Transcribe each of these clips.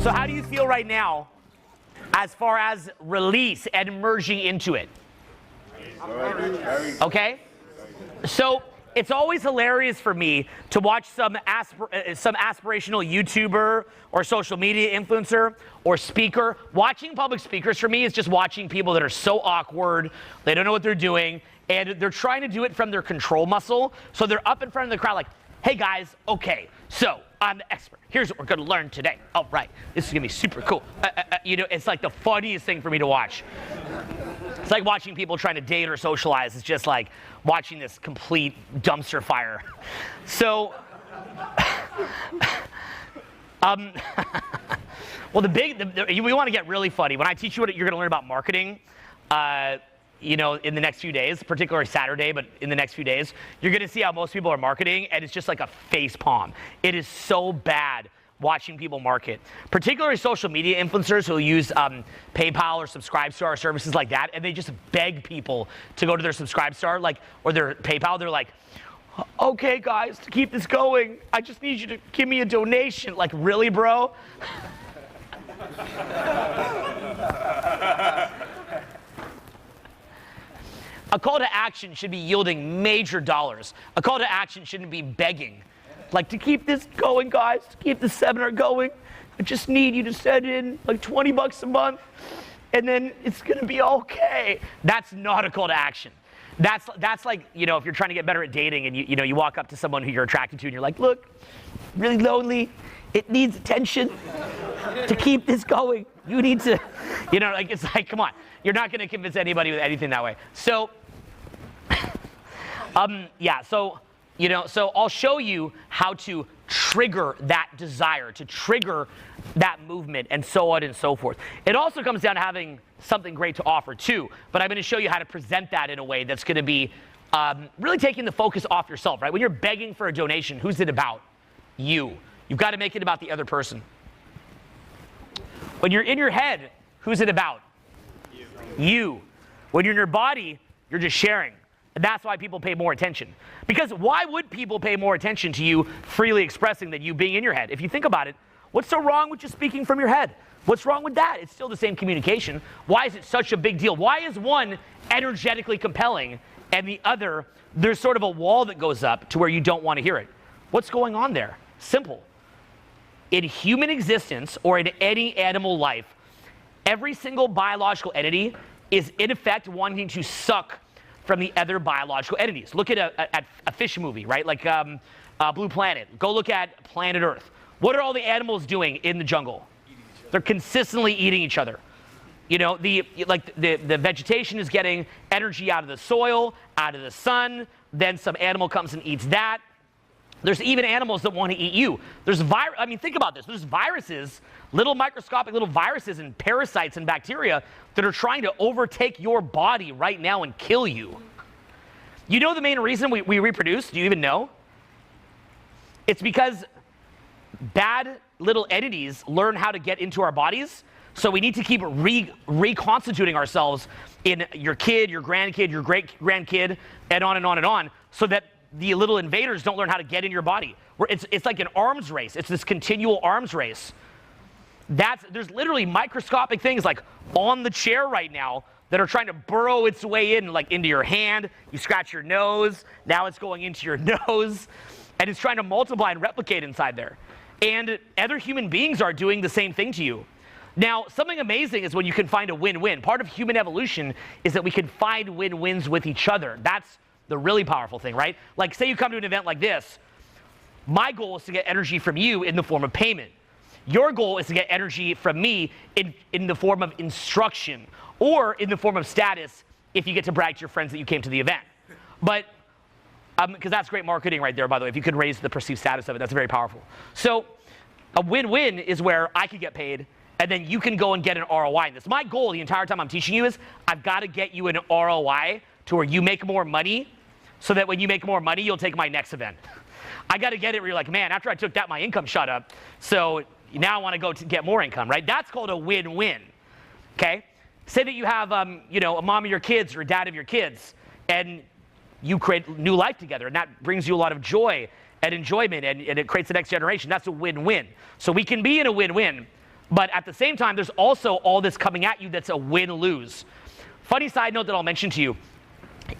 So how do you feel right now as far as release and merging into it? Okay? So it's always hilarious for me to watch some aspirational YouTuber or social media influencer or speaker. Watching public speakers for me is just watching people that are so awkward, they don't know what they're doing, and they're trying to do it from their control muscle. So they're up in front of the crowd like, hey guys, okay, so I'm the expert. Here's what we're gonna learn today. All right, this is gonna be super cool. You know, it's like the funniest thing for me to watch. It's like watching people trying to date or socialize. It's just like watching this complete dumpster fire. So, well, we want to get really funny. When I teach you what you're gonna learn about marketing, you know, in the next few days, particularly Saturday, but in the next few days, you're going to see how most people are marketing, and it's just like a face palm. It is so bad watching people market, particularly social media influencers who use PayPal or Subscribestar or services like that, and they just beg people to go to their Subscribestar, like, or their PayPal. They're like, okay, guys, to keep this going, I just need you to give me a donation. Like, really, bro? A call to action should be yielding major dollars. A call to action shouldn't be begging. Like, to keep this going, guys, to keep the seminar going, I just need you to send in like 20 bucks a month, and then it's gonna be okay. That's not a call to action. That's like, you know, if you're trying to get better at dating and you walk up to someone who you're attracted to and you're like, look, really lonely, it needs attention. To keep this going, you need to, you know, like, it's like, come on. You're not going to convince anybody with anything that way. So, yeah, so, you know, so I'll show you how to trigger that desire, to trigger that movement, and so on and so forth. It also comes down to having something great to offer, too. But I'm going to show you how to present that in a way that's going to be really taking the focus off yourself, right? When you're begging for a donation, who's it about? You. You've got to make it about the other person. When you're in your head, who's it about? You. When you're in your body, you're just sharing. And that's why people pay more attention. Because why would people pay more attention to you freely expressing than you being in your head? If you think about it, what's so wrong with just speaking from your head? What's wrong with that? It's still the same communication. Why is it such a big deal? Why is one energetically compelling and the other, there's sort of a wall that goes up to where you don't want to hear it? What's going on there? Simple. In human existence or in any animal life, every single biological entity is in effect wanting to suck from the other biological entities. Look at a fish movie, right? Like Blue Planet. Go look at Planet Earth. What are all the animals doing in the jungle? They're consistently eating each other. You know, the vegetation is getting energy out of the soil, out of the sun. Then some animal comes and eats that. There's even animals that want to eat you. There's I mean, think about this. There's viruses, little microscopic little viruses and parasites and bacteria that are trying to overtake your body right now and kill you. You know the main reason we reproduce? Do you even know? It's because bad little entities learn how to get into our bodies. So we need to keep reconstituting ourselves in your kid, your grandkid, your great-grandkid, and on and on and on, so that the little invaders don't learn how to get in your body. It's like an arms race. It's this continual arms race. There's literally microscopic things like on the chair right now that are trying to burrow its way in, like into your hand. You scratch your nose, now it's going into your nose, and it's trying to multiply and replicate inside there. And other human beings are doing the same thing to you. Now, something amazing is when you can find a win-win. Part of human evolution is that we can find win-wins with each other. That's the really powerful thing, right? Like, say you come to an event like this. My goal is to get energy from you in the form of payment. Your goal is to get energy from me in the form of instruction or in the form of status if you get to brag to your friends that you came to the event. But, because that's great marketing right there, by the way. If you could raise the perceived status of it, that's very powerful. So a win-win is where I could get paid and then you can go and get an ROI in this. My goal the entire time I'm teaching you is I've got to get you an ROI to where you make more money so that when you make more money, you'll take my next event. I got to get it where you're like, man, after I took that, my income shot up. So now I want to go to get more income, right? That's called a win-win, okay? Say that you have, you know, a mom of your kids or a dad of your kids, and you create new life together, and that brings you a lot of joy and enjoyment, and it creates the next generation. That's a win-win. So we can be in a win-win, but at the same time, there's also all this coming at you that's a win-lose. Funny side note that I'll mention to you.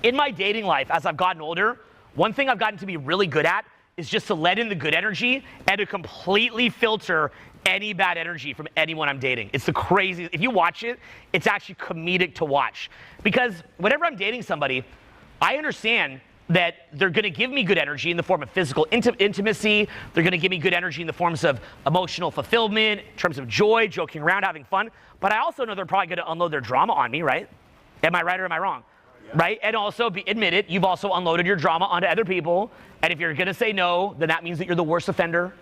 In my dating life, as I've gotten older, one thing I've gotten to be really good at is just to let in the good energy and to completely filter any bad energy from anyone I'm dating. It's the craziest. If you watch it, it's actually comedic to watch. Because whenever I'm dating somebody, I understand that they're going to give me good energy in the form of physical intimacy. They're going to give me good energy in the forms of emotional fulfillment, in terms of joy, joking around, having fun. But I also know they're probably going to unload their drama on me, right? Am I right or am I wrong? Yeah. Right? And also, admit it, you've also unloaded your drama onto other people. And if you're going to say no, then that means that you're the worst offender.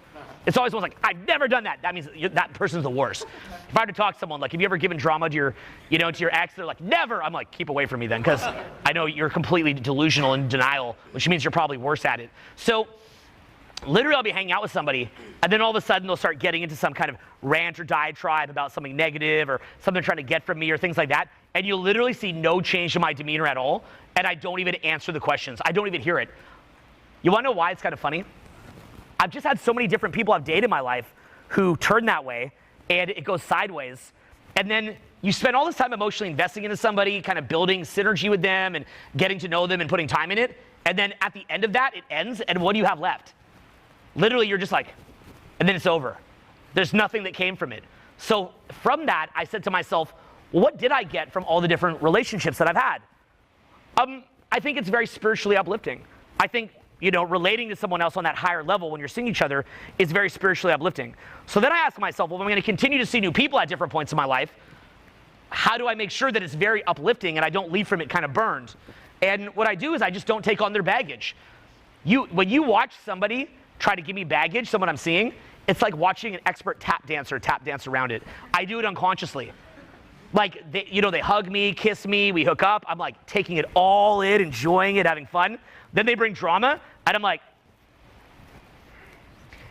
It's always like, I've never done that. That means that person's the worst. If I were to talk to someone, like, have you ever given drama to your, to your ex? They're like, never. I'm like, keep away from me then, because I know you're completely delusional and denial, which means you're probably worse at it. So literally, I'll be hanging out with somebody, and then all of a sudden, they'll start getting into some kind of rant or diatribe about something negative or something they're trying to get from me or things like that, and you'll literally see no change in my demeanor at all, and I don't even answer the questions. I don't even hear it. You want to know why it's kind of funny? I've just had so many different people I've dated in my life who turn that way, and it goes sideways. And then you spend all this time emotionally investing into somebody, kind of building synergy with them and getting to know them and putting time in it. And then at the end of that, it ends, and what do you have left? Literally, you're just like, and then it's over. There's nothing that came from it. So from that, I said to myself, well, what did I get from all the different relationships that I've had? I think it's very spiritually uplifting. I think relating to someone else on that higher level when you're seeing each other is very spiritually uplifting. So then I ask myself, well, I'm going to continue to see new people at different points in my life. How do I make sure that it's very uplifting and I don't leave from it kind of burned? And what I do is I just don't take on their baggage. When you watch somebody try to give me baggage, someone I'm seeing, it's like watching an expert tap dance around it. I do it unconsciously. Like, they hug me, kiss me, we hook up. I'm like taking it all in, enjoying it, having fun. Then they bring drama, and I'm like,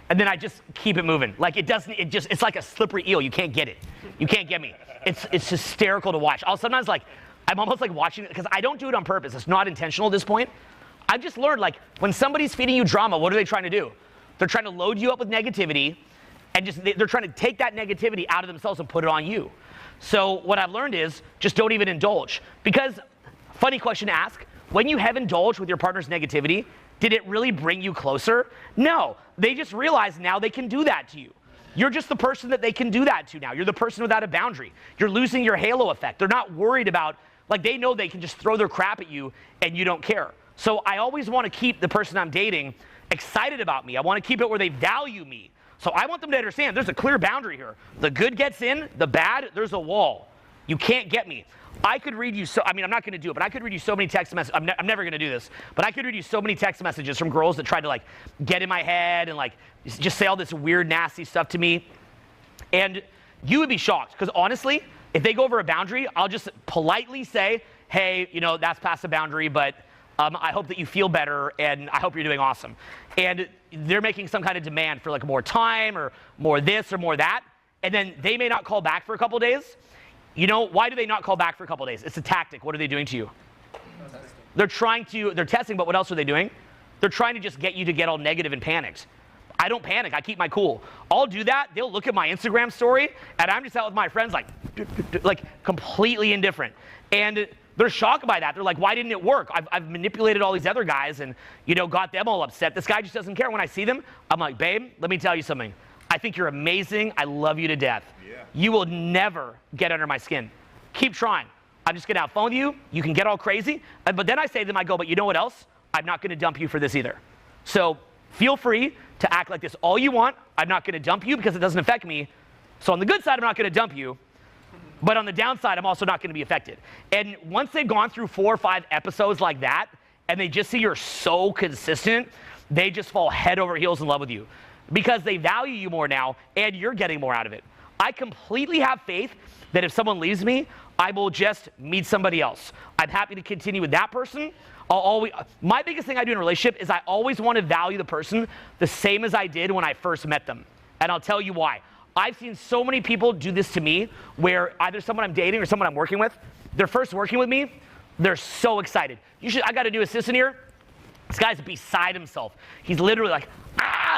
and then I just keep it moving. Like, it's like a slippery eel. You can't get it. You can't get me. It's hysterical to watch. Sometimes, like, I'm almost like watching it, because I don't do it on purpose. It's not intentional at this point. I've just learned, like, when somebody's feeding you drama, what are they trying to do? They're trying to load you up with negativity, and they're trying to take that negativity out of themselves and put it on you. So what I've learned is just don't even indulge. Because, funny question to ask, when you have indulged with your partner's negativity, did it really bring you closer? No. They just realize now they can do that to you. You're just the person that they can do that to now. You're the person without a boundary. You're losing your halo effect. They're not worried about, like, they know they can just throw their crap at you and you don't care. So I always want to keep the person I'm dating excited about me. I want to keep it where they value me. So I want them to understand there's a clear boundary here. The good gets in, the bad, there's a wall. You can't get me. I could read you I'm not going to do it, but I could read you so many text messages. I'm never going to do this, but I could read you so many text messages from girls that tried to, like, get in my head and, like, just say all this weird, nasty stuff to me. And you would be shocked, because honestly, if they go over a boundary, I'll just politely say, hey, that's past the boundary, but I hope that you feel better, and I hope you're doing awesome. And they're making some kind of demand for, like, more time or more this or more that, and then they may not call back for a couple days. Why do they not call back for a couple days? It's a tactic. What are they doing to you? They're testing, but what else are they doing? They're trying to just get you to get all negative and panicked. I don't panic. I keep my cool. I'll do that. They'll look at my Instagram story, and I'm just out with my friends, like completely indifferent. And they're shocked by that. They're like, why didn't it work? I've manipulated all these other guys and, got them all upset. This guy just doesn't care. When I see them, I'm like, babe, let me tell you something. I think you're amazing. I love you to death. Yeah. You will never get under my skin. Keep trying. I'm just going to have fun with you. You can get all crazy. But then I say to them, I go, but you know what else? I'm not going to dump you for this either. So feel free to act like this all you want. I'm not going to dump you because it doesn't affect me. So on the good side, I'm not going to dump you. But on the downside, I'm also not going to be affected. And once they've gone through 4 or 5 episodes like that, and they just see you're so consistent, they just fall head over heels in love with you. Because they value you more now, and you're getting more out of it. I completely have faith that if someone leaves me, I will just meet somebody else. I'm happy to continue with that person. My biggest thing I do in a relationship is I always want to value the person the same as I did when I first met them. And I'll tell you why. I've seen so many people do this to me where either someone I'm dating or someone I'm working with, they're first working with me, They're so excited. I got a new assistant here. This guy's beside himself. He's literally like,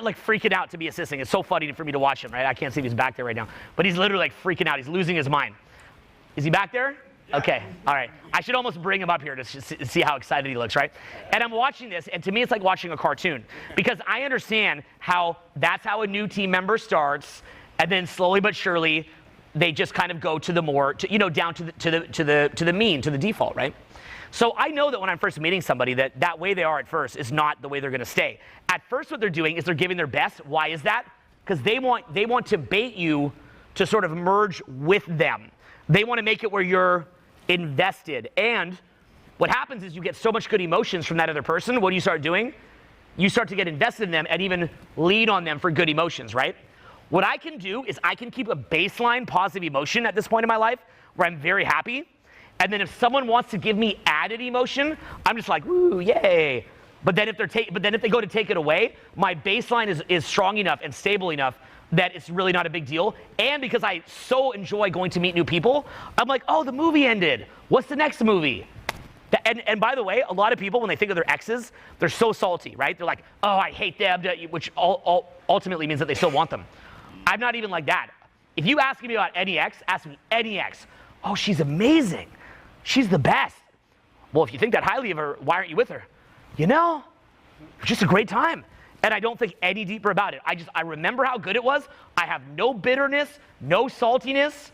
like freaking out to be assisting. It's so funny for me to watch him, right? I can't see if he's back there right now. But he's literally like freaking out. He's losing his mind. Is he back there? Yeah. Okay, all right. I should almost bring him up here to see how excited he looks, right? And I'm watching this, and to me it's like watching a cartoon. Because I understand that's how a new team member starts, and then slowly but surely, they just kind of go to the down to the mean, to the default, right? So I know that when I'm first meeting somebody, that way they are at first is not the way they're going to stay. At first, what they're doing is they're giving their best. Why is that? Because they want to bait you to sort of merge with them. They want to make it where you're invested. And what happens is you get so much good emotions from that other person. What do you start doing? You start to get invested in them and even lead on them for good emotions, right? What I can do is I can keep a baseline positive emotion at this point in my life where I'm very happy. And then if someone wants to give me added emotion, I'm just like, woo, yay. But then if they go to take it away, my baseline is strong enough and stable enough that it's really not a big deal. And because I so enjoy going to meet new people, I'm like, oh, the movie ended. What's the next movie? And by the way, a lot of people, when they think of their exes, they're so salty, right? They're like, oh, I hate them, which ultimately means that they still want them. I'm not even like that. If you ask me about any ex, ask me any ex. Oh, she's amazing. She's the best. Well, if you think that highly of her, why aren't you with her? Just a great time. And I don't think any deeper about it. I remember how good it was. I have no bitterness, no saltiness,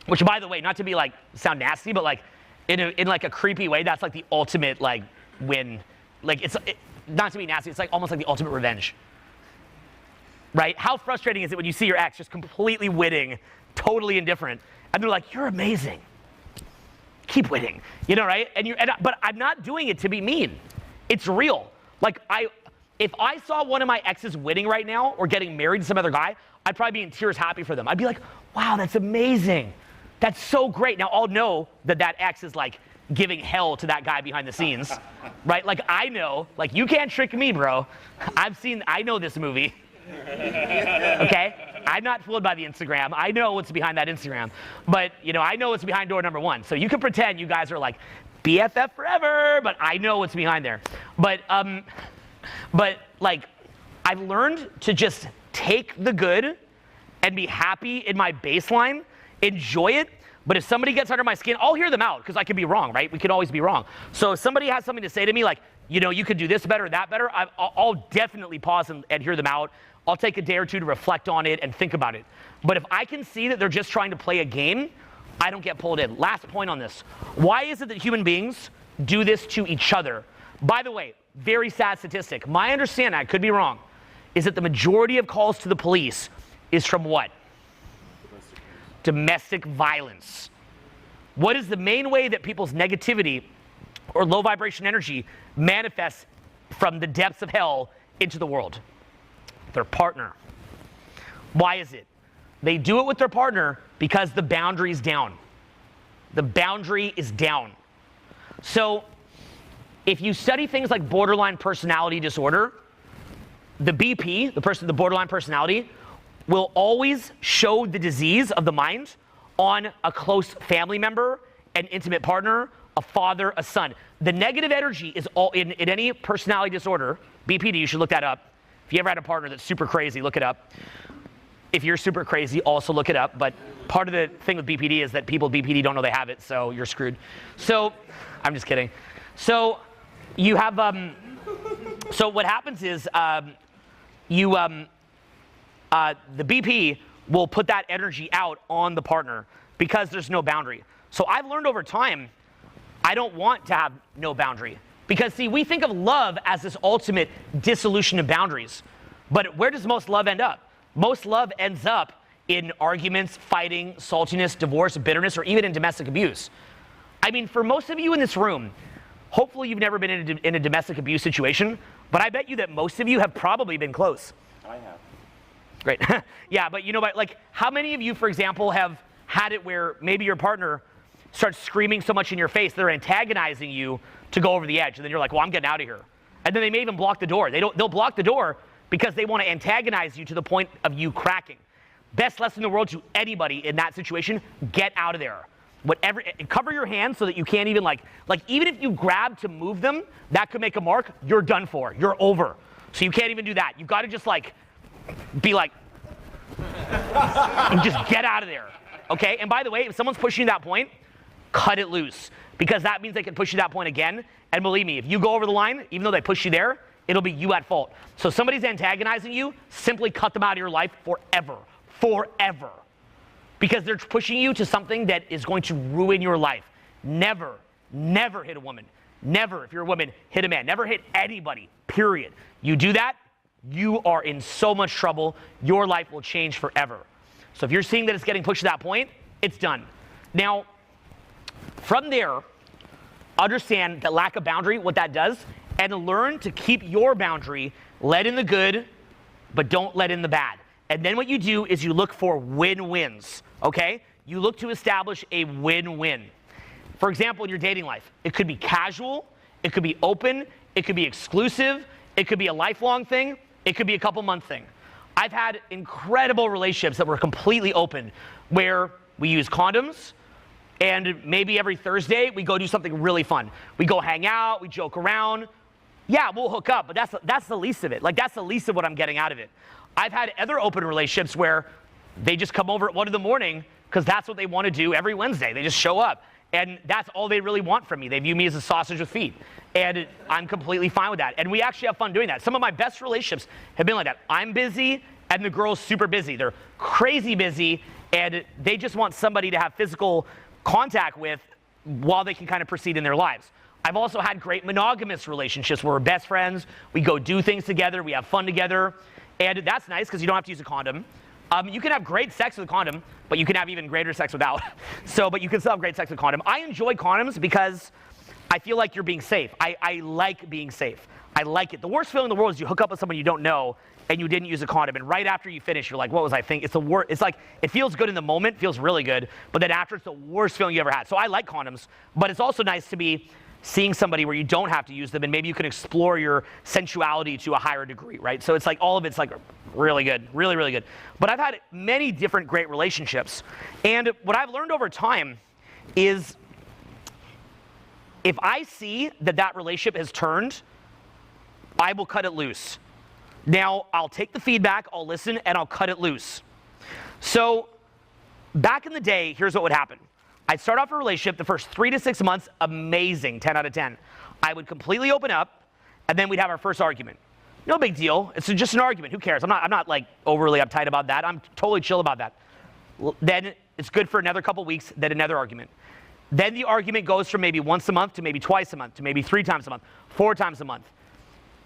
which, by the way, not to be like sound nasty, but like in like a creepy way, that's like the ultimate like win. Like not to be nasty, it's like almost like the ultimate revenge. Right? How frustrating is it when you see your ex just completely winning, totally indifferent, and they're like, you're amazing. Keep winning, right? But I'm not doing it to be mean. It's real. Like if I saw one of my exes winning right now or getting married to some other guy, I'd probably be in tears happy for them. I'd be like, wow, that's amazing. That's so great. Now I'll know that ex is like giving hell to that guy behind the scenes, right? Like I know, like you can't trick me, bro. I know this movie. Okay? I'm not fooled by the Instagram. I know what's behind that Instagram. But, I know what's behind door number one. So you can pretend you guys are like BFF forever, but I know what's behind there. But like, I've learned to just take the good and be happy in my baseline, enjoy it. But if somebody gets under my skin, I'll hear them out because I could be wrong, right? We could always be wrong. So if somebody has something to say to me like, you could do this better, that better, I'll definitely pause and hear them out. I'll take a day or two to reflect on it and think about it. But if I can see that they're just trying to play a game, I don't get pulled in. Last point on this. Why is it that human beings do this to each other? By the way, very sad statistic. My understanding, I could be wrong, is that the majority of calls to the police is from what? Domestic violence. What is the main way that people's negativity or low vibration energy manifests from the depths of hell into the world? Their partner. Why is it? They do it with their partner because the boundary is down. The boundary is down. So if you study things like borderline personality disorder, the BP, the borderline personality, will always show the disease of the mind on a close family member, an intimate partner, a father, a son. The negative energy is all in any personality disorder. BPD, you should look that up. If you ever had a partner that's super crazy, look it up. If you're super crazy, also look it up. But part of the thing with BPD is that people with BPD don't know they have it, so you're screwed. So, I'm just kidding. So, you have, so what happens is the BP will put that energy out on the partner because there's no boundary. So I've learned over time, I don't want to have no boundary. Because see, we think of love as this ultimate dissolution of boundaries. But where does most love end up? Most love ends up in arguments, fighting, saltiness, divorce, bitterness, or even in domestic abuse. I mean, for most of you in this room, hopefully you've never been in a domestic abuse situation, but I bet you that most of you have probably been close. I have. Great. Yeah, but like how many of you, for example, have had it where maybe your partner starts screaming so much in your face, they're antagonizing you to go over the edge, and then you're like, well, I'm getting out of here. And then they may even block the door. They'll block the door because they want to antagonize you to the point of you cracking. Best lesson in the world to anybody in that situation, get out of there. whatever, cover your hands so that you can't even like even if you grab to move them, that could make a mark, you're done for, you're over. So you can't even do that. You've got to just like, be like, and just get out of there, okay? And by the way, if someone's pushing you to that point, cut it loose, because that means they can push you to that point again. And believe me, if you go over the line, even though they push you there, it'll be you at fault. So if somebody's antagonizing you, simply cut them out of your life forever, forever. Because they're pushing you to something that is going to ruin your life. Never, never hit a woman. Never, if you're a woman, hit a man. Never hit anybody, period. You do that, you are in so much trouble. Your life will change forever. So if you're seeing that it's getting pushed to that point, it's done. Now, from there, understand that lack of boundary, what that does, and learn to keep your boundary. Let in the good, but don't let in the bad. And then what you do is you look for win-wins, okay? You look to establish a win-win. For example, in your dating life, it could be casual, it could be open, it could be exclusive, it could be a lifelong thing, it could be a couple-month thing. I've had incredible relationships that were completely open, where we use condoms, and maybe every Thursday we go do something really fun. We go hang out, we joke around. Yeah, we'll hook up, but that's the least of it. Like, that's the least of what I'm getting out of it. I've had other open relationships where they just come over at 1 in the morning because that's what they want to do every Wednesday. They just show up, and that's all they really want from me. They view me as a sausage with feet, and I'm completely fine with that. And we actually have fun doing that. Some of my best relationships have been like that. I'm busy, and the girl's super busy. They're crazy busy, and they just want somebody to have physical contact with while they can kind of proceed in their lives. I've also had great monogamous relationships where we're best friends, we go do things together, we have fun together, and that's nice because you don't have to use a condom. You can have great sex with a condom, but you can have even greater sex without. But you can still have great sex with a condom. I enjoy condoms because I feel like you're being safe. I like being safe. I like it. The worst feeling in the world is you hook up with someone you don't know and you didn't use a condom, and right after you finish, you're like, what was I thinking? It's the worst. It's like, it feels good in the moment, feels really good, but then after, it's the worst feeling you ever had. So I like condoms, but it's also nice to be seeing somebody where you don't have to use them, and maybe you can explore your sensuality to a higher degree, right? So it's like, all of it's like really good, really, really good. But I've had many different great relationships, and what I've learned over time is if I see that that relationship has turned, I will cut it loose. Now, I'll take the feedback, I'll listen, and I'll cut it loose. So back in the day, here's what would happen. I'd start off a relationship, the first 3 to 6 months, amazing, 10 out of 10. I would completely open up, and then we'd have our first argument. No big deal, it's just an argument, who cares? I'm not like overly uptight about that, I'm totally chill about that. Then it's good for another couple weeks, then another argument. Then the argument goes from maybe once a month to maybe twice a month to maybe 3 times a month, 4 times a month,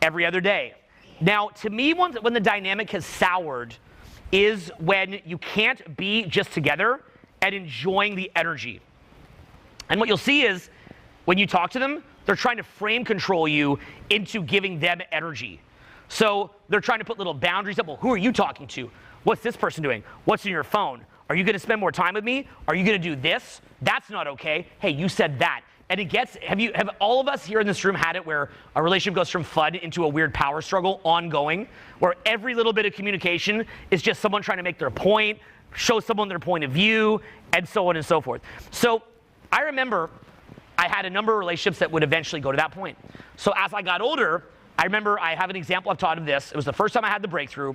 every other day. Now, to me, when the dynamic has soured is when you can't be just together and enjoying the energy. And what you'll see is when you talk to them, they're trying to frame control you into giving them energy. So they're trying to put little boundaries up. Well, who are you talking to? What's this person doing? What's in your phone? Are you going to spend more time with me? Are you going to do this? That's not okay. Hey, you said that. And it gets, have all of us here in this room had it where a relationship goes from fun into a weird power struggle ongoing, where every little bit of communication is just someone trying to make their point, show someone their point of view, and so on and so forth. So I remember I had a number of relationships that would eventually go to that point. So as I got older, I remember I have an example I've taught of this. It was the first time I had the breakthrough.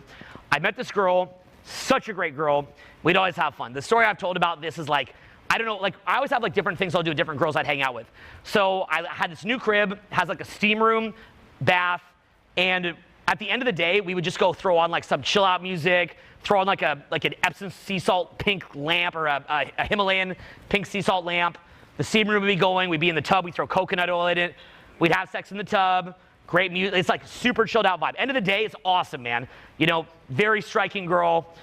I met this girl, such a great girl. We'd always have fun. The story I've told about this is like, I don't know, like I always have like different things I'll do with different girls I'd hang out with. So I had this new crib, has like a steam room, bath, and at the end of the day, we would just go throw on like some chill out music, throw on like an Epsom sea salt pink lamp or a Himalayan pink sea salt lamp. The steam room would be going, we'd be in the tub, we'd throw coconut oil in it, we'd have sex in the tub, great music. It's like super chilled out vibe. End of the day, it's awesome, man. You know, very striking girl,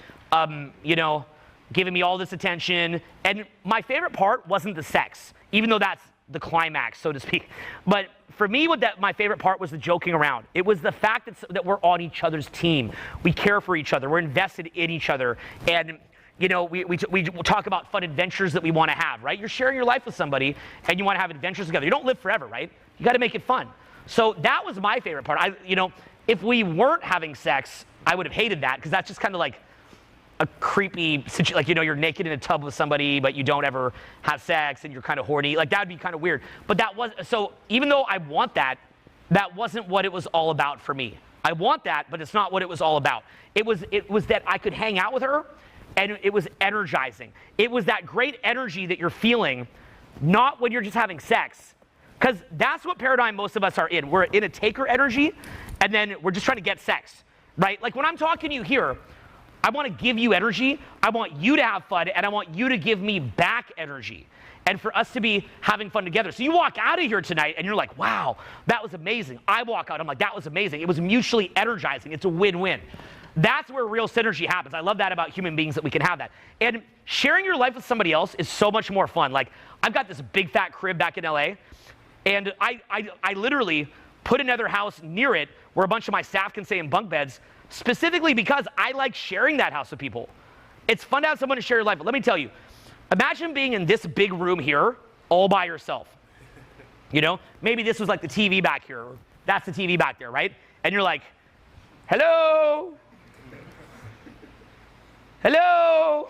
you know, giving me all this attention. And my favorite part wasn't the sex, even though that's the climax, so to speak. But for me, my favorite part was the joking around. It was the fact that we're on each other's team. We care for each other. We're invested in each other. And, you know, we talk about fun adventures that we want to have, right? You're sharing your life with somebody, and you want to have adventures together. You don't live forever, right? You got to make it fun. So that was my favorite part. You know, if we weren't having sex, I would have hated that, because that's just kind of like, a creepy situation, like, you're naked in a tub with somebody, but you don't ever have sex and you're kind of horny. Like, that would be kind of weird. But so even though I want that, that wasn't what it was all about for me. I want that, but it's not what it was all about. It was that I could hang out with her, and it was energizing. It was that great energy that you're feeling, not when you're just having sex. Because that's what paradigm most of us are in. We're in a taker energy, and then we're just trying to get sex, right? Like, when I'm talking to you here, I want to give you energy, I want you to have fun, and I want you to give me back energy. And for us to be having fun together. So you walk out of here tonight, and you're like, wow, that was amazing. I walk out, I'm like, that was amazing. It was mutually energizing. It's a win-win. That's where real synergy happens. I love that about human beings, that we can have that. And sharing your life with somebody else is so much more fun. Like, I've got this big fat crib back in LA, and I literally put another house near it where a bunch of my staff can stay in bunk beds, specifically because I like sharing that house with people. It's fun to have someone to share your life. But let me tell you, imagine being in this big room here all by yourself. Maybe this was like the TV back here. Or that's the TV back there, right? And you're like, hello? Hello?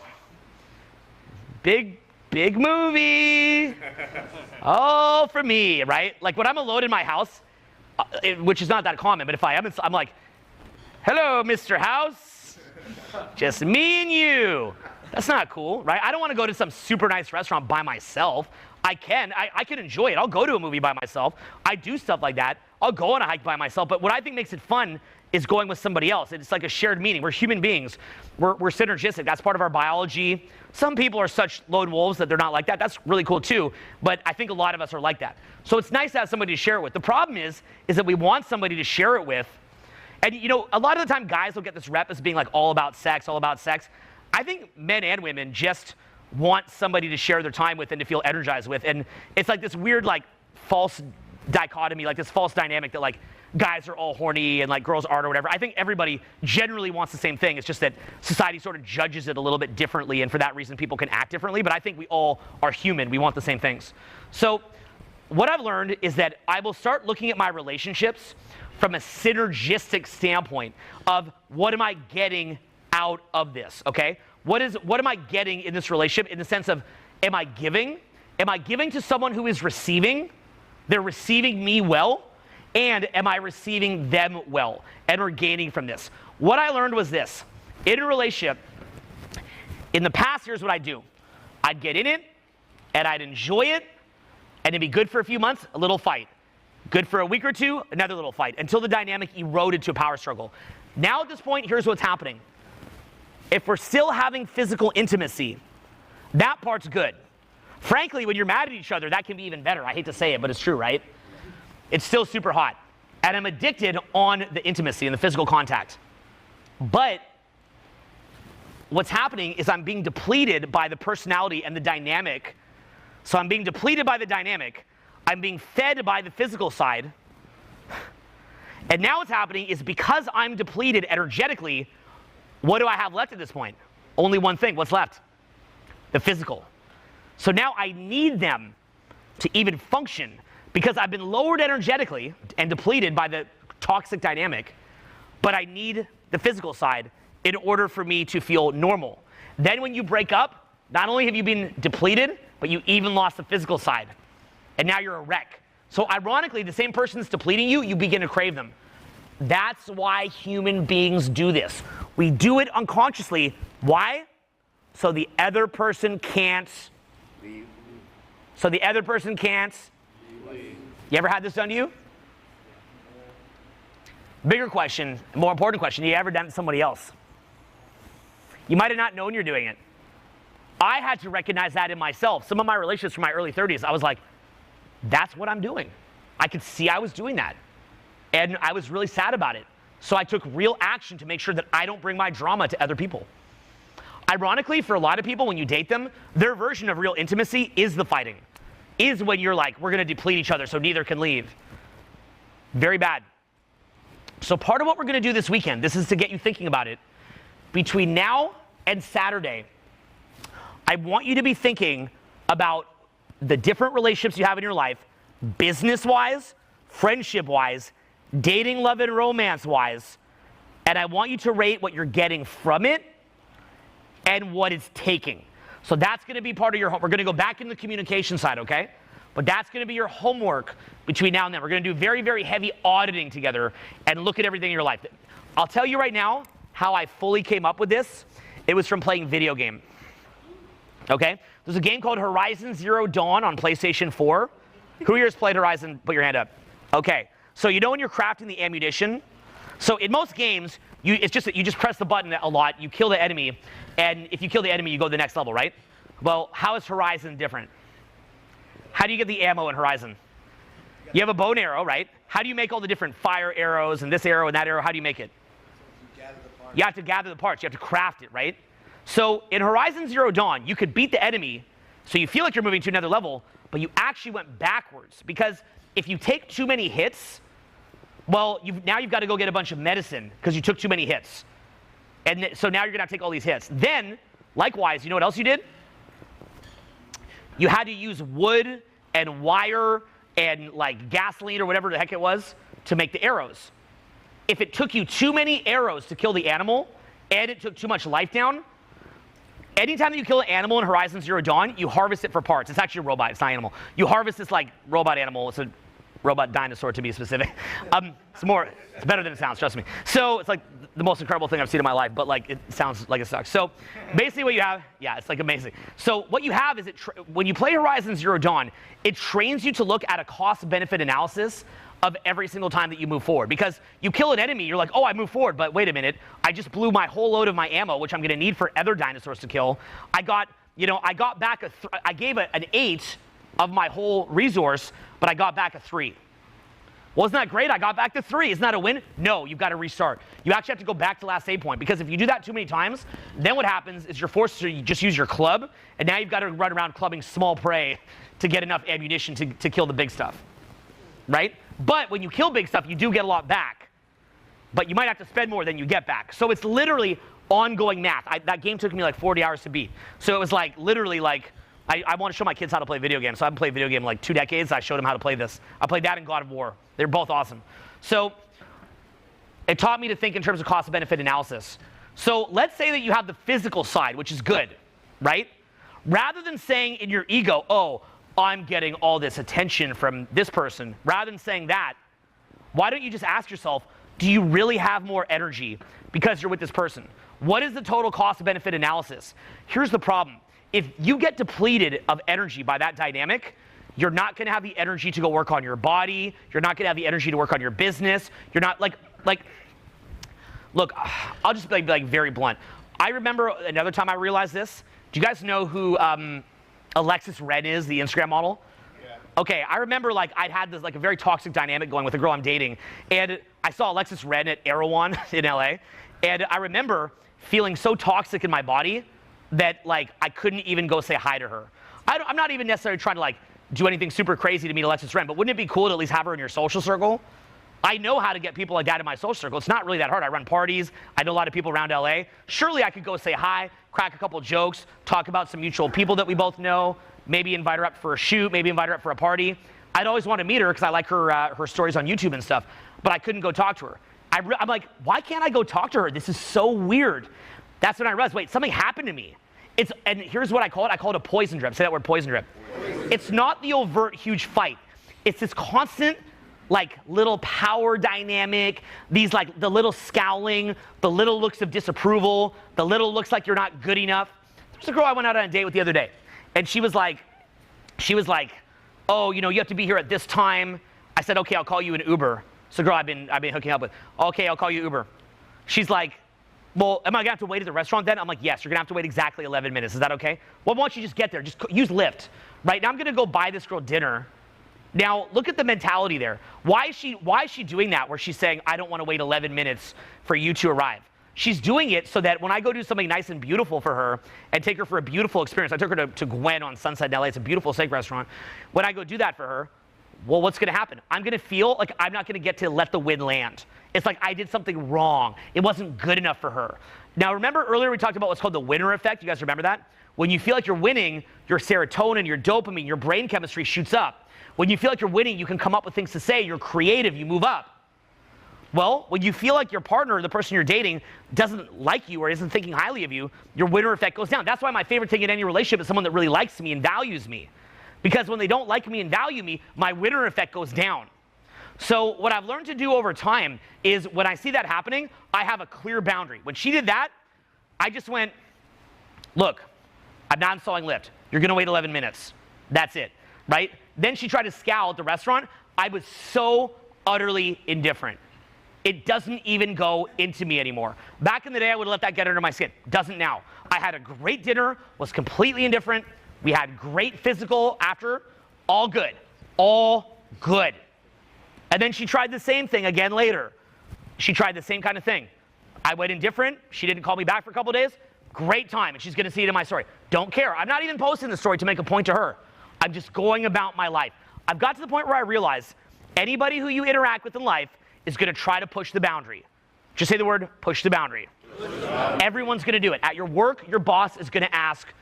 Big movie. All for me, right? Like, when I'm alone in my house, which is not that common, but if I am, I'm like, hello, Mr. House. Just me and you. That's not cool, right? I don't want to go to some super nice restaurant by myself. I can enjoy it. I'll go to a movie by myself. I do stuff like that. I'll go on a hike by myself. But what I think makes it fun is going with somebody else. It's like a shared meaning. We're human beings. We're synergistic. That's part of our biology. Some people are such lone wolves that they're not like that. That's really cool too. But I think a lot of us are like that. So it's nice to have somebody to share it with. The problem is that we want somebody to share it with. And a lot of the time guys will get this rep as being like all about sex, all about sex. I think men and women just want somebody to share their time with and to feel energized with. And it's like this weird, like, false dichotomy, like this false dynamic that, like, guys are all horny and, like, girls aren't or whatever. I think everybody generally wants the same thing. It's just that society sort of judges it a little bit differently, and for that reason people can act differently. But I think we all are human. We want the same things. So what I've learned is that I will start looking at my relationships from a synergistic standpoint of what am I getting out of this, okay? What am I getting in this relationship in the sense of, am I giving? Am I giving to someone who is receiving? They're receiving me well, and am I receiving them well? And we're gaining from this. What I learned was this. In a relationship, in the past, here's what I'd do. I'd get in it, and I'd enjoy it, and it'd be good for a few months, a little fight. Good for a week or two, another little fight, until the dynamic eroded to a power struggle. Now at this point, here's what's happening. If we're still having physical intimacy, that part's good. Frankly, when you're mad at each other, that can be even better. I hate to say it, but it's true, right? It's still super hot. And I'm addicted on the intimacy and the physical contact. But what's happening is I'm being depleted by the personality and the dynamic. So I'm being depleted by the dynamic. I'm being fed by the physical side. And now what's happening is because I'm depleted energetically, what do I have left at this point? Only one thing. What's left? The physical. So now I need them to even function because I've been lowered energetically and depleted by the toxic dynamic, but I need the physical side in order for me to feel normal. Then when you break up, not only have you been depleted, but you even lost the physical side. And now you're a wreck. So ironically, the same person that's depleting you, you begin to crave them. That's why human beings do this. We do it unconsciously. Why? So the other person can't. So the other person can't. You ever had this done to you? Bigger question, more important question, you ever done it to somebody else? You might have not known you're doing it. I had to recognize that in myself. Some of my relationships from my early 30s, I was like, that's what I'm doing. I could see I was doing that. And I was really sad about it. So I took real action to make sure that I don't bring my drama to other people. Ironically, for a lot of people, when you date them, their version of real intimacy is the fighting. Is when you're like, we're going to deplete each other so neither can leave. Very bad. So part of what we're going to do this weekend, this is to get you thinking about it, between now and Saturday, I want you to be thinking about the different relationships you have in your life, business-wise, friendship-wise, dating, love, and romance-wise, and I want you to rate what you're getting from it and what it's taking. So that's going to be part of your homework. We're going to go back into the communication side, okay? But that's going to be your homework between now and then. We're going to do very, very heavy auditing together and look at everything in your life. I'll tell you right now how I fully came up with this. It was from playing video game. Okay? There's a game called Horizon Zero Dawn on PlayStation 4. Who here has played Horizon? Put your hand up. Okay. So you know when you're crafting the ammunition? So in most games, it's just that you just press the button a lot, you kill the enemy, and if you kill the enemy, you go to the next level, right? Well, how is Horizon different? How do you get the ammo in Horizon? You have a bow and arrow, right? How do you make all the different fire arrows and this arrow and that arrow? How do you make it? You have to gather the parts. You have to craft it, right? So in Horizon Zero Dawn, you could beat the enemy, so you feel like you're moving to another level, but you actually went backwards. Because if you take too many hits, well, now you've got to go get a bunch of medicine because you took too many hits. And so now you're going to have to take all these hits. Then, likewise, you know what else you did? You had to use wood and wire and like gasoline or whatever the heck it was to make the arrows. If it took you too many arrows to kill the animal and it took too much life down, anytime that you kill an animal in Horizon Zero Dawn, you harvest it for parts. It's actually a robot. It's not an animal. You harvest this like robot animal. It's a robot dinosaur, to be specific. It's better than it sounds, trust me. So it's like the most incredible thing I've seen in my life, but like it sounds like it sucks. So basically what you have, yeah, it's like amazing. So what you have is when you play Horizon Zero Dawn, it trains you to look at a cost-benefit analysis of every single time that you move forward. Because you kill an enemy, you're like, oh, I moved forward, but wait a minute, I just blew my whole load of my ammo, which I'm gonna need for other dinosaurs to kill. I got back I gave an 8 of my whole resource, but I got back a 3. Wasn't that great? I got back to 3. Isn't that a win? No, you've got to restart. You actually have to go back to the last save point, because if you do that too many times, then what happens is you're forced to just use your club, and now you've got to run around clubbing small prey to get enough ammunition to kill the big stuff, right? But when you kill big stuff, you do get a lot back, but you might have to spend more than you get back. So it's literally ongoing math. That game took me like 40 hours to beat. So it was like literally like, I want to show my kids how to play video games. So I haven't played video game in like 2 decades. I showed them how to play this. I played that in God of War. They're both awesome. So it taught me to think in terms of cost-benefit analysis. So let's say that you have the physical side, which is good, right? Rather than saying in your ego, oh, I'm getting all this attention from this person, rather than saying that, why don't you just ask yourself, do you really have more energy because you're with this person? What is the total cost-benefit analysis? Here's the problem. If you get depleted of energy by that dynamic, you're not going to have the energy to go work on your body. You're not going to have the energy to work on your business. You're not look, I'll just be like very blunt. I remember another time I realized this. Do you guys know who Alexis Ren is, the Instagram model? Yeah. Okay, I remember like I'd had this like a very toxic dynamic going with a girl I'm dating, and I saw Alexis Ren at Erewhon in LA, and I remember feeling so toxic in my body that like I couldn't even go say hi to her. I'm not even necessarily trying to like do anything super crazy to meet Alexis Ren, but wouldn't it be cool to at least have her in your social circle? I know how to get people like that in my social circle. It's not really that hard. I run parties. I know a lot of people around LA. Surely I could go say hi, crack a couple jokes, talk about some mutual people that we both know, maybe invite her up for a shoot, maybe invite her up for a party. I'd always want to meet her because I like her stories on YouTube and stuff, but I couldn't go talk to her. I'm like, why can't I go talk to her? This is so weird. That's when I realized, wait, something happened to me. And here's what I call it. I call it a poison drip. Say that word, poison drip. It's not the overt huge fight. It's this constant like little power dynamic, these like the little scowling, the little looks of disapproval, the little looks like you're not good enough. There's a girl I went out on a date with the other day, and she was like, oh, you know, you have to be here at this time. I said, okay, I'll call you an Uber. So girl I've been hooking up with. Okay, I'll call you Uber. She's like, well, am I gonna have to wait at the restaurant then? I'm like, yes, you're gonna have to wait exactly 11 minutes. Is that okay? Well, why don't you just get there? Just use Lyft. Right now I'm gonna go buy this girl dinner. Now, look at the mentality there. Why is she doing that where she's saying, I don't want to wait 11 minutes for you to arrive? She's doing it so that when I go do something nice and beautiful for her and take her for a beautiful experience, I took her to Gwen on Sunset in LA. It's a beautiful steak restaurant. When I go do that for her, well, what's going to happen? I'm going to feel like I'm not going to get to let the win land. It's like I did something wrong. It wasn't good enough for her. Now, remember earlier we talked about what's called the winner effect? You guys remember that? When you feel like you're winning, your serotonin, your dopamine, your brain chemistry shoots up. When you feel like you're winning, you can come up with things to say. You're creative. You move up. Well, when you feel like your partner or the person you're dating doesn't like you or isn't thinking highly of you, your winner effect goes down. That's why my favorite thing in any relationship is someone that really likes me and values me. Because when they don't like me and value me, my winner effect goes down. So what I've learned to do over time is when I see that happening, I have a clear boundary. When she did that, I just went, look, I'm not installing Lyft. You're going to wait 11 minutes. That's it, right? Then she tried to scowl at the restaurant. I was so utterly indifferent. It doesn't even go into me anymore. Back in the day, I would have let that get under my skin. Doesn't now. I had a great dinner, was completely indifferent. We had great physical after. All good. All good. And then she tried the same thing again later. She tried the same kind of thing. I went indifferent. She didn't call me back for a couple of days. Great time. And she's going to see it in my story. Don't care. I'm not even posting the story to make a point to her. I'm just going about my life. I've got to the point where I realize anybody who you interact with in life is going to try to push the boundary. Just say the word, push the boundary. Everyone's going to do it. At your work, your boss is going to ask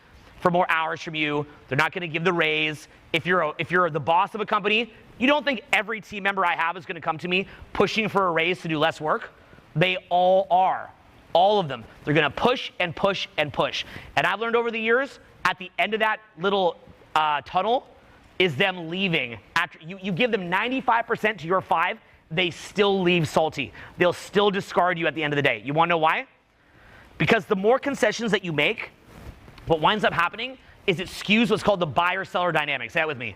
for more hours from you. They're not going to give the raise. If you're the boss of a company, you don't think every team member I have is going to come to me pushing for a raise to do less work? They all are. All of them. They're going to push and push and push. And I've learned over the years, at the end of that little tunnel is them leaving. After you give them 95% to your 5%, they still leave salty. They'll still discard you at the end of the day. You want to know why? Because the more concessions that you make, what winds up happening is it skews what's called the buyer-seller dynamic. Say that with me.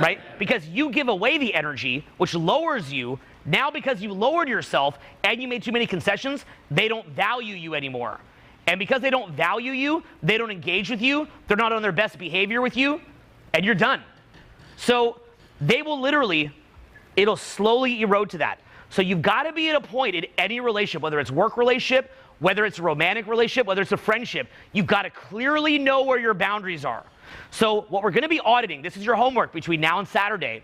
Right? Because you give away the energy, which lowers you. Now because you lowered yourself and you made too many concessions, they don't value you anymore. And because they don't value you, they don't engage with you, they're not on their best behavior with you, and you're done. So they will literally, it'll slowly erode to that. So you've got to be at a point in any relationship, whether it's work relationship, whether it's a romantic relationship, whether it's a friendship, you've got to clearly know where your boundaries are. So what we're going to be auditing, this is your homework between now and Saturday,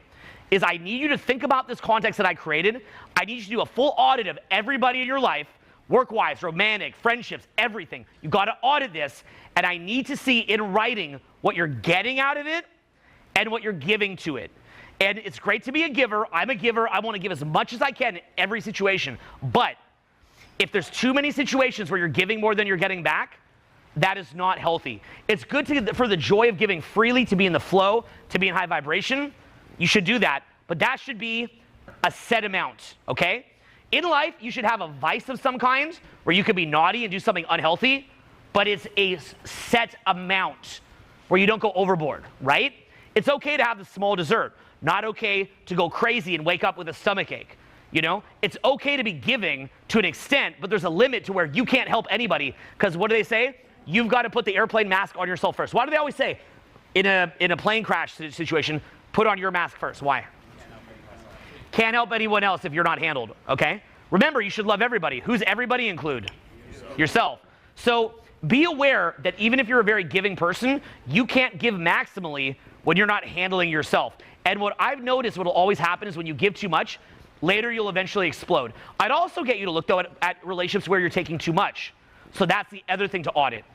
is I need you to think about this context that I created. I need you to do a full audit of everybody in your life, work-wise, romantic, friendships, everything. You've got to audit this, and I need to see in writing what you're getting out of it and what you're giving to it. And it's great to be a giver. I'm a giver. I want to give as much as I can in every situation. But if there's too many situations where you're giving more than you're getting back, that is not healthy. It's good for the joy of giving freely, to be in the flow, to be in high vibration. You should do that, but that should be a set amount, okay? In life, you should have a vice of some kind where you could be naughty and do something unhealthy, but it's a set amount where you don't go overboard, right? It's okay to have the small dessert, not okay to go crazy and wake up with a stomachache. You know, it's okay to be giving to an extent, but there's a limit to where you can't help anybody, because what do they say? You've got to put the airplane mask on yourself first. Why do they always say in a plane crash situation, put on your mask first? Why? Can't help anyone else if you're not handled, okay? Remember, you should love everybody. Who's everybody include? Yourself. So be aware that even if you're a very giving person, you can't give maximally when you're not handling yourself. And what I've noticed what will always happen is when you give too much, later you'll eventually explode. I'd also get you to look though at relationships where you're taking too much. So that's the other thing to audit.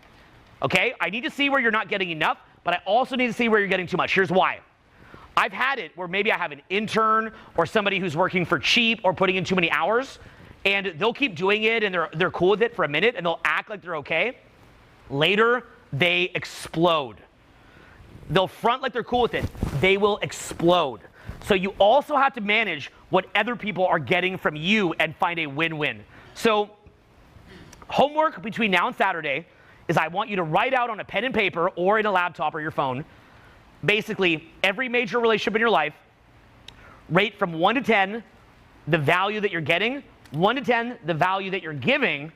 Okay? I need to see where you're not getting enough, but I also need to see where you're getting too much. Here's why. I've had it where maybe I have an intern or somebody who's working for cheap or putting in too many hours, and they'll keep doing it and they're cool with it for a minute and they'll act like they're okay. Later, they explode. They'll front like they're cool with it. They will explode. So you also have to manage what other people are getting from you and find a win-win. So homework between now and Saturday is I want you to write out on a pen and paper or in a laptop or your phone, basically every major relationship in your life, rate from 1 to 10 the value that you're getting, 1 to 10 the value that you're giving,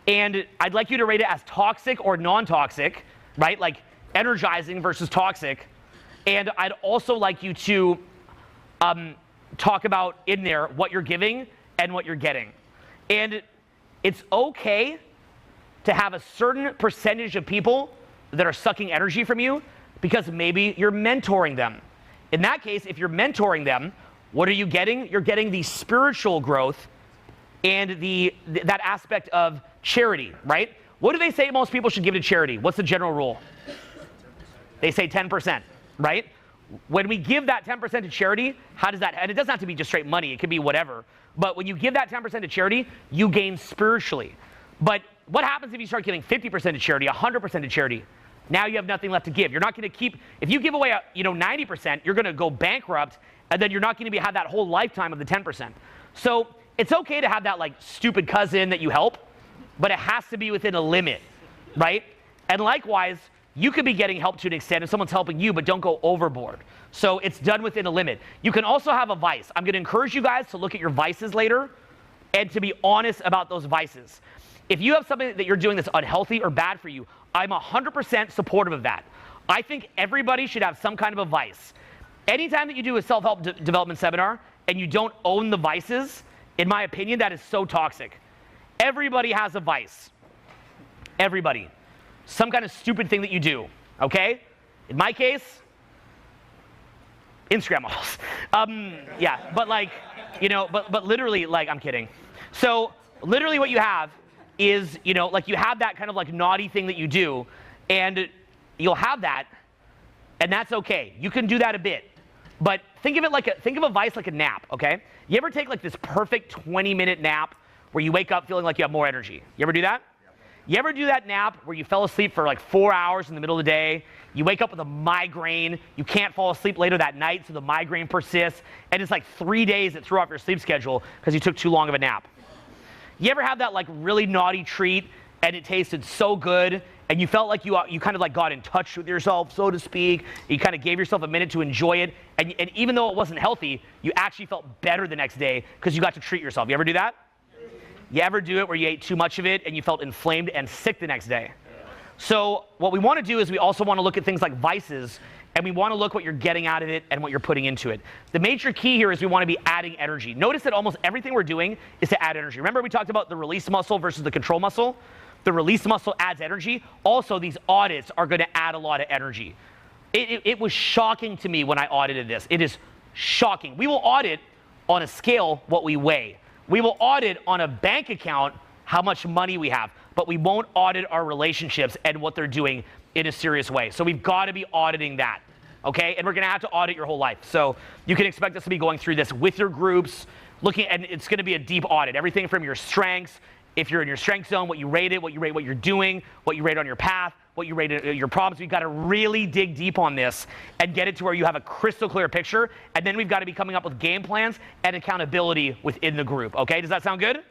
and I'd like you to rate it as toxic or non-toxic, right? Like energizing versus toxic. And I'd also like you to talk about in there what you're giving and what you're getting. And it's okay to have a certain percentage of people that are sucking energy from you because maybe you're mentoring them. In that case, if you're mentoring them, what are you getting? You're getting the spiritual growth and that aspect of charity, right? What do they say most people should give to charity? What's the general rule? They say 10%, right? when we give that 10% to charity, how does that, and it doesn't have to be just straight money, it could be whatever, but when you give that 10% to charity, you gain spiritually. But what happens if you start giving 50% to charity, 100% to charity? Now you have nothing left to give. You're not going to keep, if you give away 90%, you're going to go bankrupt, and then you're not going to have that whole lifetime of the 10%. So it's okay to have that like stupid cousin that you help, but it has to be within a limit, right? And likewise, you could be getting help to an extent if someone's helping you, but don't go overboard. So it's done within a limit. You can also have a vice. I'm going to encourage you guys to look at your vices later and to be honest about those vices. If you have something that you're doing that's unhealthy or bad for you, I'm 100% supportive of that. I think everybody should have some kind of a vice. Anytime that you do a self-help development seminar and you don't own the vices, in my opinion, that is so toxic. Everybody has a vice. Everybody. Some kind of stupid thing that you do, okay? In my case, Instagram models. Yeah, but like, but literally, like, I'm kidding. So literally what you have is, like you have that kind of like naughty thing that you do, and you'll have that, and that's okay. You can do that a bit. But think of a vice like a nap, okay? You ever take like this perfect 20-minute nap where you wake up feeling like you have more energy? You ever do that? You ever do that nap where you fell asleep for like 4 hours in the middle of the day, you wake up with a migraine, you can't fall asleep later that night, so the migraine persists, and it's like 3 days that threw off your sleep schedule because you took too long of a nap? You ever have that like really naughty treat and it tasted so good and you felt like you kind of like got in touch with yourself, so to speak, you kind of gave yourself a minute to enjoy it, and even though it wasn't healthy, you actually felt better the next day because you got to treat yourself. You ever do that? You ever do it where you ate too much of it and you felt inflamed and sick the next day? So what we want to do is we also want to look at things like vices, and we want to look what you're getting out of it and what you're putting into it. The major key here is we want to be adding energy. Notice that almost everything we're doing is to add energy. Remember we talked about the release muscle versus the control muscle? The release muscle adds energy. Also, these audits are going to add a lot of energy. It was shocking to me when I audited this. It is shocking. We will audit on a scale what we weigh. We will audit on a bank account how much money we have, but we won't audit our relationships and what they're doing in a serious way. So we've got to be auditing that, okay? And we're going to have to audit your whole life. So you can expect us to be going through this with your groups, looking, and it's going to be a deep audit. Everything from your strengths, if you're in your strength zone, what you rate it, what you rate what you're doing, what you rate on your path, what you rate your problems. We've got to really dig deep on this and get it to where you have a crystal clear picture. And then we've got to be coming up with game plans and accountability within the group. Okay, does that sound good?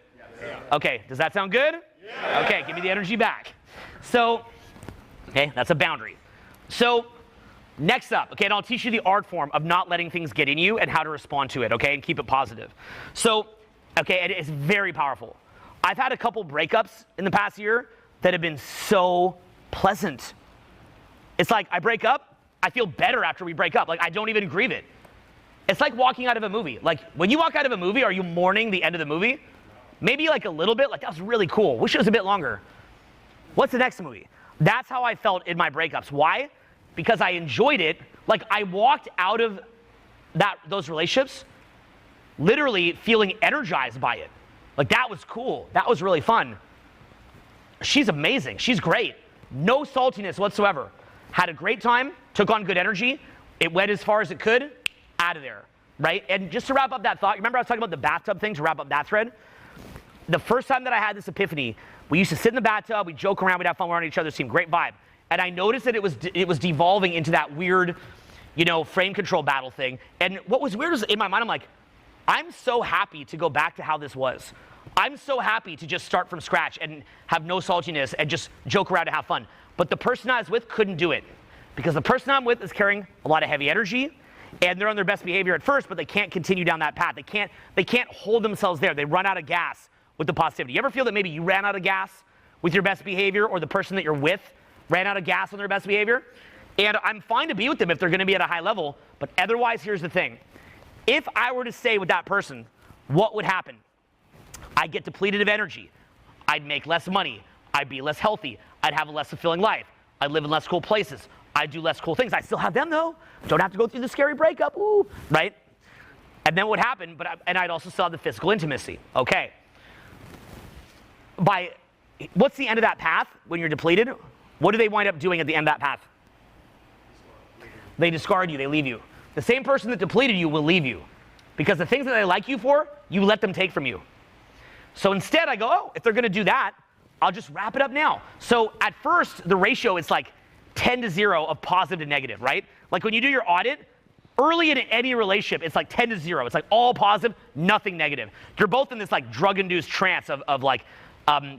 Yeah. Okay, does that sound good? Yeah. Okay, give me the energy back. So, okay, that's a boundary. So, next up, okay, and I'll teach you the art form of not letting things get in you and how to respond to it, okay, and keep it positive. So, okay, and it's very powerful. I've had a couple breakups in the past year that have been so pleasant. It's like I break up, I feel better after we break up. Like I don't even grieve it. It's like walking out of a movie. Like when you walk out of a movie, are you mourning the end of the movie? Maybe like a little bit, like that was really cool. Wish it was a bit longer. What's the next movie? That's how I felt in my breakups. Why? Because I enjoyed it. Like I walked out of those relationships literally feeling energized by it. Like that was cool. That was really fun. She's amazing. She's great. No saltiness whatsoever. Had a great time, took on good energy. It went as far as it could, out of there, right? And just to wrap up that thought, remember I was talking about the bathtub thing, to wrap up that thread? The first time that I had this epiphany, we used to sit in the bathtub, we'd joke around, we'd have fun around each other, it seemed great vibe. And I noticed that it was devolving into that weird, frame control battle thing. And what was weird is in my mind, I'm like, I'm so happy to go back to how this was. I'm so happy to just start from scratch and have no saltiness and just joke around and have fun. But the person I was with couldn't do it because the person I'm with is carrying a lot of heavy energy and they're on their best behavior at first, but they can't continue down that path. They can't hold themselves there. They run out of gas with the positivity. You ever feel that maybe you ran out of gas with your best behavior or the person that you're with ran out of gas on their best behavior? And I'm fine to be with them if they're going to be at a high level, but otherwise, here's the thing. If I were to stay with that person, what would happen? I'd get depleted of energy. I'd make less money. I'd be less healthy. I'd have a less fulfilling life. I'd live in less cool places. I'd do less cool things. I still have them though. Don't have to go through the scary breakup, ooh, right? And then what happened, and I'd also still have the physical intimacy. Okay. What's the end of that path when you're depleted? What do they wind up doing at the end of that path? They discard you, they leave you. the same person that depleted you will leave you. Because the things that they like you for, you let them take from you. So instead I go, oh, if they're gonna do that, I'll just wrap it up now. So at first, the ratio is like 10-0 of positive to negative, right? Like when you do your audit, early in any relationship, it's like 10-0. It's like all positive, nothing negative. You're both in this like drug-induced trance of like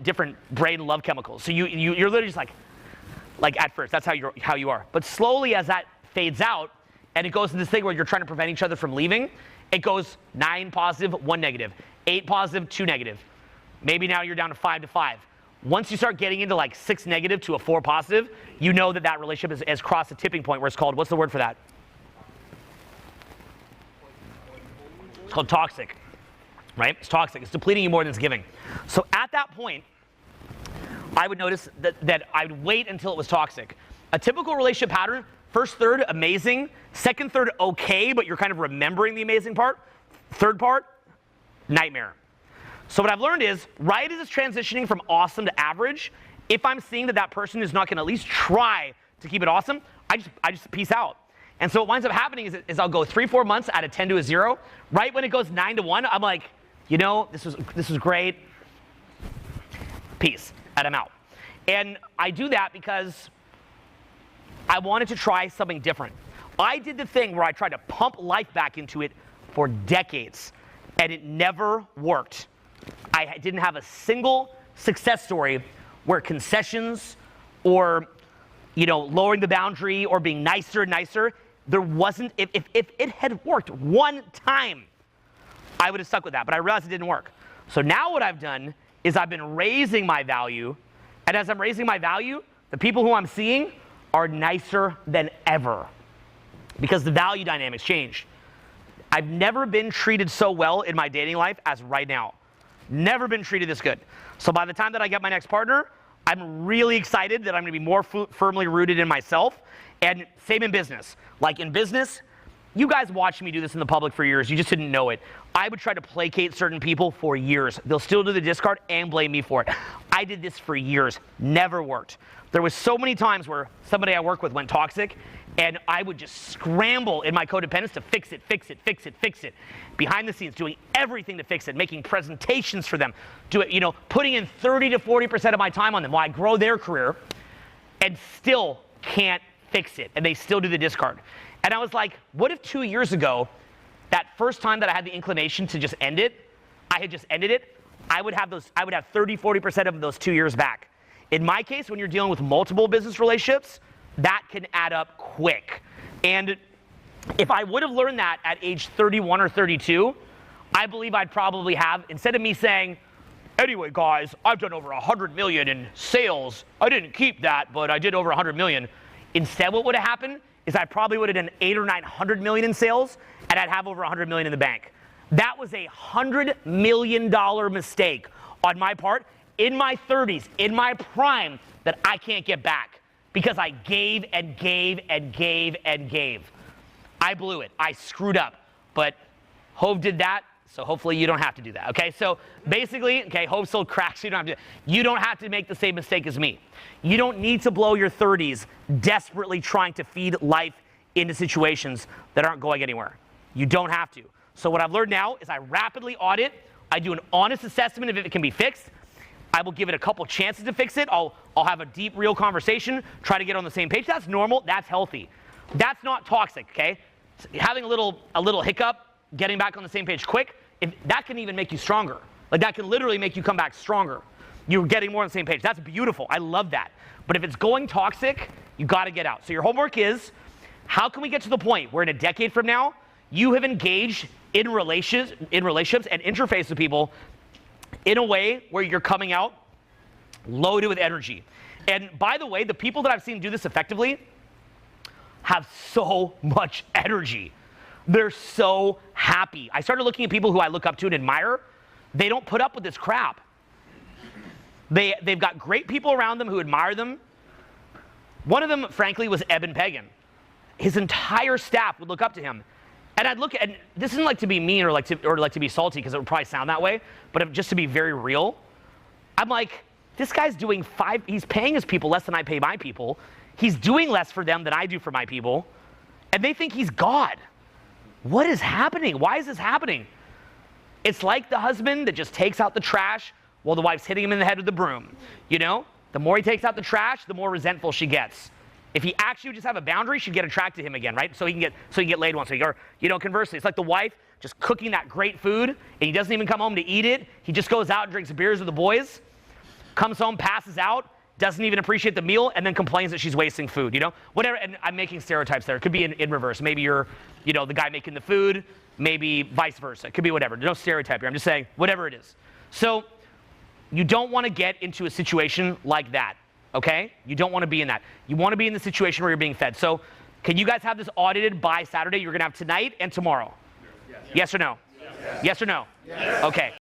different brain love chemicals. So you're literally just like at first, that's how you are. But slowly as that fades out, and it goes to this thing where you're trying to prevent each other from leaving, it goes 9 positive, 1 negative, 8 positive, 2 negative. Maybe now you're down to 5 to 5. Once you start getting into like 6 negative to a 4 positive, you know that that relationship has crossed a tipping point where it's called, what's the word for that? It's called toxic, right? It's toxic. It's depleting you more than it's giving. So at that point, I would notice that I would wait until it was toxic. A typical relationship pattern, first third, amazing. Second third, okay, but you're kind of remembering the amazing part. Third part, nightmare. So what I've learned is, right as it's transitioning from awesome to average, if I'm seeing that that person is not going to at least try to keep it awesome, I just peace out. And so what winds up happening is I'll go 3-4 months at a 10 to a 0. Right when it goes 9 to 1, I'm like, you know, this was great. Peace, and I'm out. And I do that because I wanted to try something different. I did the thing where I tried to pump life back into it for decades, and it never worked. I didn't have a single success story where concessions or, you know, lowering the boundary or being nicer and nicer, there wasn't, if it had worked one time, I would have stuck with that, but I realized it didn't work. So now what I've done is I've been raising my value, and as I'm raising my value, the people who I'm seeing are nicer than ever because the value dynamics changed. I've never been treated so well in my dating life as right now. Never been treated this good. So by the time that I get my next partner, I'm really excited that I'm going to be more firmly rooted in myself. And same in business. Like in business, you guys watched me do this in the public for years. You just didn't know it. I would try to placate certain people for years. They'll still do the discard and blame me for it. I did this for years. Never worked. There was so many times where somebody I work with went toxic, and I would just scramble in my codependence to fix it, fix it, fix it, fix it. Behind the scenes, doing everything to fix it, making presentations for them, putting in 30 to 40% of my time on them while I grow their career, and still can't fix it, and they still do the discard. And I was like, what if 2 years ago, that first time that I had the inclination to just end it, I had just ended it, I would have 30, 40% of those 2 years back. In my case, when you're dealing with multiple business relationships, that can add up quick. And if I would have learned that at age 31 or 32, I believe I'd probably have, instead of me saying, anyway, guys, I've done over 100 million in sales. I didn't keep that, but I did over 100 million. Instead, what would have happened is I probably would have done 800 or 900 million in sales, and I'd have over 100 million in the bank. That was $100 million mistake on my part in my 30s, in my prime, that I can't get back because I gave and gave and gave and gave. I blew it. I screwed up. But Hove did that, so hopefully you don't have to do that, okay? So basically, okay, Hove sold crack, so you don't have to make the same mistake as me. You don't need to blow your 30s desperately trying to feed life into situations that aren't going anywhere. You don't have to. So what I've learned now is I rapidly audit. I do an honest assessment of if it can be fixed. I will give it a couple chances to fix it. I'll have a deep, real conversation, try to get on the same page. That's normal. That's healthy. That's not toxic, okay? Having a little hiccup, getting back on the same page quick, that can even make you stronger. Like that can literally make you come back stronger. You're getting more on the same page. That's beautiful. I love that. But if it's going toxic, you got to get out. So your homework is, how can we get to the point where in a decade from now, you have engaged in relationships and interface with people in a way where you're coming out loaded with energy. And by the way, the people that I've seen do this effectively have so much energy. They're so happy. I started looking at people who I look up to and admire. They don't put up with this crap. They've got great people around them who admire them. One of them, frankly, was Eben Pagan. His entire staff would look up to him. And I'd look at, and this isn't like to be mean or like to be salty, because it would probably sound that way, but just to be very real, I'm like, this guy's doing he's paying his people less than I pay my people. He's doing less for them than I do for my people. And they think he's God. what is happening? Why is this happening? It's like the husband that just takes out the trash while the wife's hitting him in the head with the broom. You know, the more he takes out the trash, the more resentful she gets. If he actually would just have a boundary, she'd get attracted to him again, right? So he can get laid once a week. Or, you know, conversely, it's like the wife just cooking that great food, and he doesn't even come home to eat it. He just goes out and drinks beers with the boys, comes home, passes out, doesn't even appreciate the meal, and then complains that she's wasting food, you know? Whatever, and I'm making stereotypes there. It could be in reverse. Maybe you're, you know, the guy making the food, maybe vice versa. It could be whatever. There's no stereotype here. I'm just saying, whatever it is. So you don't want to get into a situation like that, okay? You don't want to be in that. You want to be in the situation where you're being fed. So can you guys have this audited by Saturday? You're going to have tonight and tomorrow. Yes or no? Yes or no? Yes. Okay.